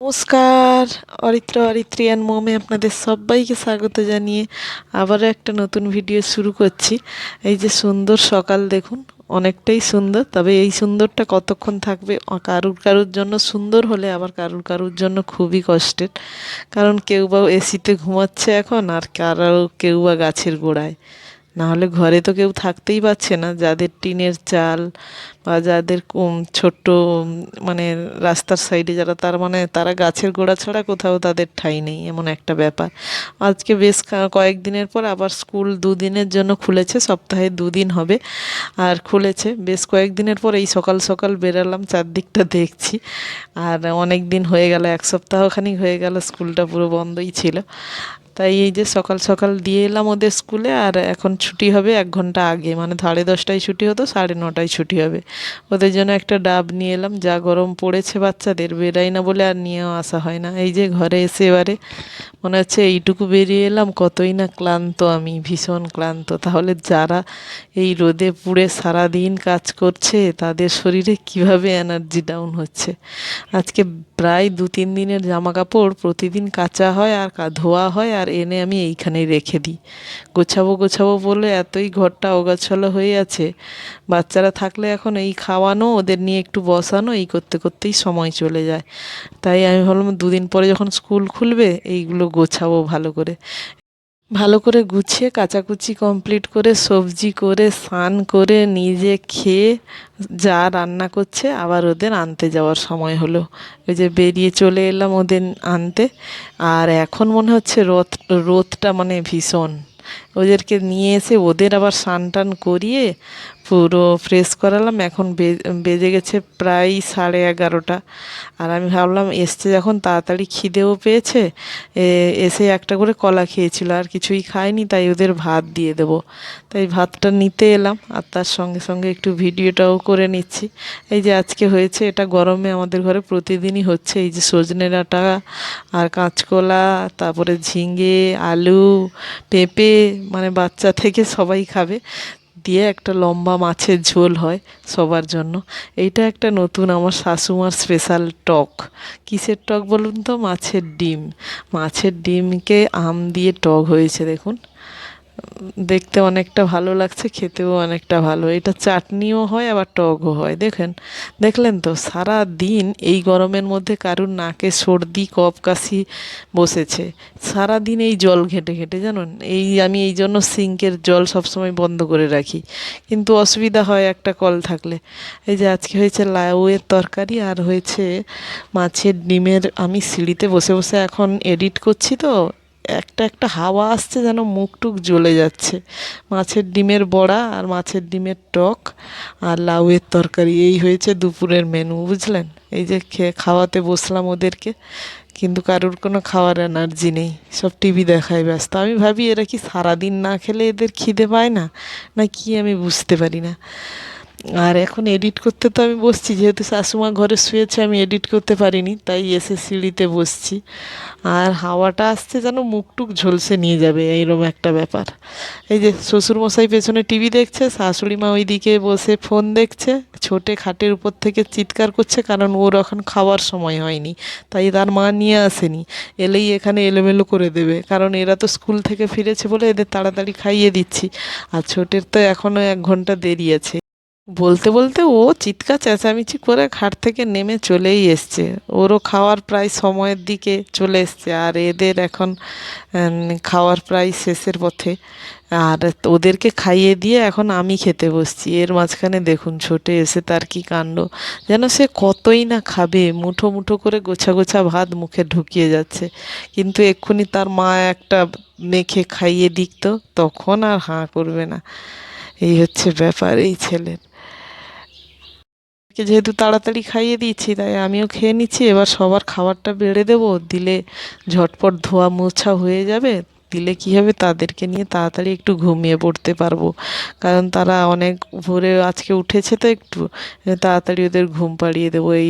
নমস্কার। অরিত্র অরিত্রিয়ান মোমে আপনাদের সবাইকে স্বাগত জানিয়ে আবারও একটা নতুন ভিডিও শুরু করছি। এই যে সুন্দর সকাল দেখুন, অনেকটাই সুন্দর, তবে এই সুন্দরটা কতক্ষণ থাকবে কারুর কারুর জন্য সুন্দর হলে আবার কারুর কারুর জন্য খুবই কষ্টের। কারণ কেউ বা এসিতে ঘুমাচ্ছে এখন, আর কেউ বা গাছের গোড়ায়, না হলে ঘরে তো কেউ থাকতেই পারছে না। যাদের টিনের চাল বা যাদের ছোট্ট মানে রাস্তার সাইডে যারা, তার মানে তারা গাছের গোড়া ছাড়া কোথাও তাদের ঠাঁই নেই, এমন একটা ব্যাপার। আজকে বেশ কয়েকদিনের পর আবার স্কুল দুদিনের জন্য খুলেছে, সপ্তাহে দুদিন হবে। আর খুলেছে বেশ কয়েকদিনের পর এই সকাল সকাল বেরালাম, চারদিকটা দেখছি। আর অনেক দিন হয়ে গেল, এক সপ্তাহখানিক হয়ে গেল স্কুলটা পুরো বন্ধই ছিল। তাই এই যে সকাল সকাল দিয়ে এলাম ওদের স্কুলে। আর এখন ছুটি হবে 1 ঘন্টা আগে, মানে 10:30টায় ছুটি হতো, 9:30টায় ছুটি হবে। ওদের জন্য একটা ডাব নিয়ে এলাম, যা গরম পড়েছে বাচ্চাদের, বেরাই না বলে আর নিয়েও আসা হয় না। এই যে ঘরে এসে এবারে মনে হচ্ছে এইটুকু বেরিয়ে এলাম, কতই না ক্লান্ত, আমি ভীষণ ক্লান্ত। তাহলে যারা এই রোদে পুড়ে সারাদিন কাজ করছে তাদের শরীরে কিভাবে এনার্জি ডাউন হচ্ছে। আজকে প্রায় 2-3 দিনের জামা কাপড় প্রতিদিন কাচা হয় আর ধোয়া হয়, আর এনে আমি এইখানেই রেখে দিই। গোছাবো গোছাবো বলে এতই ঘরটা অগোছালো হয়ে আছে। বাচ্চারা থাকলে এখন এই খাওয়ানো, ওদের নিয়ে একটু বসানো, এই করতে করতেই সময় চলে যায়। তাই আমি ভাবলাম 2 দিন পরে যখন স্কুল খুলবে এইগুলো গোছাবো ভালো করে। ভালো করে গুছিয়ে কাচাকুচি কমপ্লিট করে, সবজি করে, স্নান করে, নিজে খেয়ে, যা রান্না করছে আবার ওদের আনতে যাওয়ার সময় হলো। ওই যে বেরিয়ে চলে এলাম ওদের আনতে। আর এখন মনে হচ্ছে রোদটা মানে ভীষণ। ওদেরকে নিয়ে এসে ওদের আবার স্নান টান করিয়ে পুরো ফ্রেশ করালাম। এখন বেজে গেছে প্রায় 11:30। আর আমি ভাবলাম এসছে যখন তাড়াতাড়ি খিদেও পেয়েছে, এসে একটা করে কলা খেয়েছিল, আর কিছুই খায়নি, তাই ওদের ভাত দিয়ে দেবো। তাই ভাতটা নিতে এলাম, আর তার সঙ্গে সঙ্গে একটু ভিডিওটাও করে নিচ্ছি। এই যে আজকে হয়েছে, এটা গরমে আমাদের ঘরে প্রতিদিনই হচ্ছে। এই যে সজনে ডাঁটা আর কাঁচকলা, তারপরে ঝিঙে, আলু, পেঁপে, মানে বাচ্চা থেকে সবাই খাবে, দিয়ে একটা লম্বা মাছের ঝোল হয় সবার জন্য। এইটা একটা নতুন আমার শাশুমার স্পেশাল টক। কিসের টক বলুন তো? মাছের ডিম। মাছের ডিমকে আম দিয়ে টক হয়েছে দেখুন। দেখতে অনেকটা ভালো লাগছে, খেতেও অনেকটা ভালো। এটা চাটনিও হয় আবার টকও হয়। দেখলেন তো, সারা দিন এই গরমের মধ্যে কারুর নাকে সর্দি কফ কাশি বসেছে। সারা দিন এই জল ঘেঁটে ঘেঁটে, জানুন, আমি এই জন্য সিঙ্কের জল সবসময় বন্ধ করে রাখি, কিন্তু অসুবিধা হয় একটা কল থাকলে। এই যে আজকে হয়েছে লাউয়ের তরকারি, আর হয়েছে মাছের ডিমের। আমি সিঁড়িতে বসে বসে এখন এডিট করছি তো, একটা একটা হাওয়া আসছে, যেন মুখ টুক জ্বলে যাচ্ছে। মাছের ডিমের বড়া আর মাছের ডিমের টক আর লাউয়ের তরকারি, এই হয়েছে দুপুরের মেনু, বুঝলেন। এই যে খাওয়াতে বসলাম ওদেরকে, কিন্তু কারুর কোনো খাওয়ার এনার্জি নেই, সব টিভি দেখায় ব্যস্ত। আমি ভাবি এরা কি সারাদিন না খেলে এদের খিদে পায় না, না কি, আমি বুঝতে পারি না। আর এখন এডিট করতে তো আমি বসছি, যেহেতু শাশুমা ঘরে শুয়েছে, আমি এডিট করতে পারিনি, তাই এসে সিঁড়িতে বসছি। আর হাওয়াটা আসছে যেন মুখ টুক ঝলসে নিয়ে যাবে, এইরকম একটা ব্যাপার। এই যে শ্বশুরমশাই পেছনে টিভি দেখছে, শাশুড়ি মা ওইদিকে বসে ফোন দেখছে, ছোটে খাটের উপর থেকে চিৎকার করছে, কারণ ওর এখন খাওয়ার সময় হয়নি, তাই তার মা নিয়ে আসেনি। এলেই এখানে এলোমেলো করে দেবে, কারণ এরা তো স্কুল থেকে ফিরেছে বলে এদের তাড়াতাড়ি খাইয়ে দিচ্ছি। আর ছোটের তো এখনও 1 ঘন্টা দেরি আছে। বলতে বলতে ও চিৎকার চেঁচামেচি করে খাট থেকে নেমে চলেই এসছে, ওরও খাওয়ার প্রায় সময়ের দিকে চলে এসছে। আর এদের এখন খাওয়ার প্রায় শেষের পথে। আর ওদেরকে খাইয়ে দিয়ে এখন আমি খেতে বসছি। এর মাঝখানে দেখুন ছোটে এসে তার কি কাণ্ড, যেন সে কতই না খাবে, মুঠো মুঠো করে গোছা গোছা ভাত মুখে ঢুকিয়ে যাচ্ছে। কিন্তু এক্ষুনি তার মা একটা মেখে খাইয়ে দিক তো, তখন আর হাঁ করবে না। এই হচ্ছে ব্যাপার এই ছেলের। যেহেতু তাড়াতাড়ি খাইয়ে দিয়েছি, তাই আমিও খেয়ে নিচ্ছি। এবার সবার খাবারটা বেড়ে দেবো, দিলে ঝটপট ধোয়া মোছা হয়ে যাবে। দিলে কী হবে, তাদেরকে নিয়ে তাড়াতাড়ি একটু ঘুমিয়ে পড়তে পারবো, কারণ তারা অনেক ভোরে আজকে উঠেছে তো একটু, তাড়াতাড়ি ওদের ঘুম পাড়িয়ে দেবো এই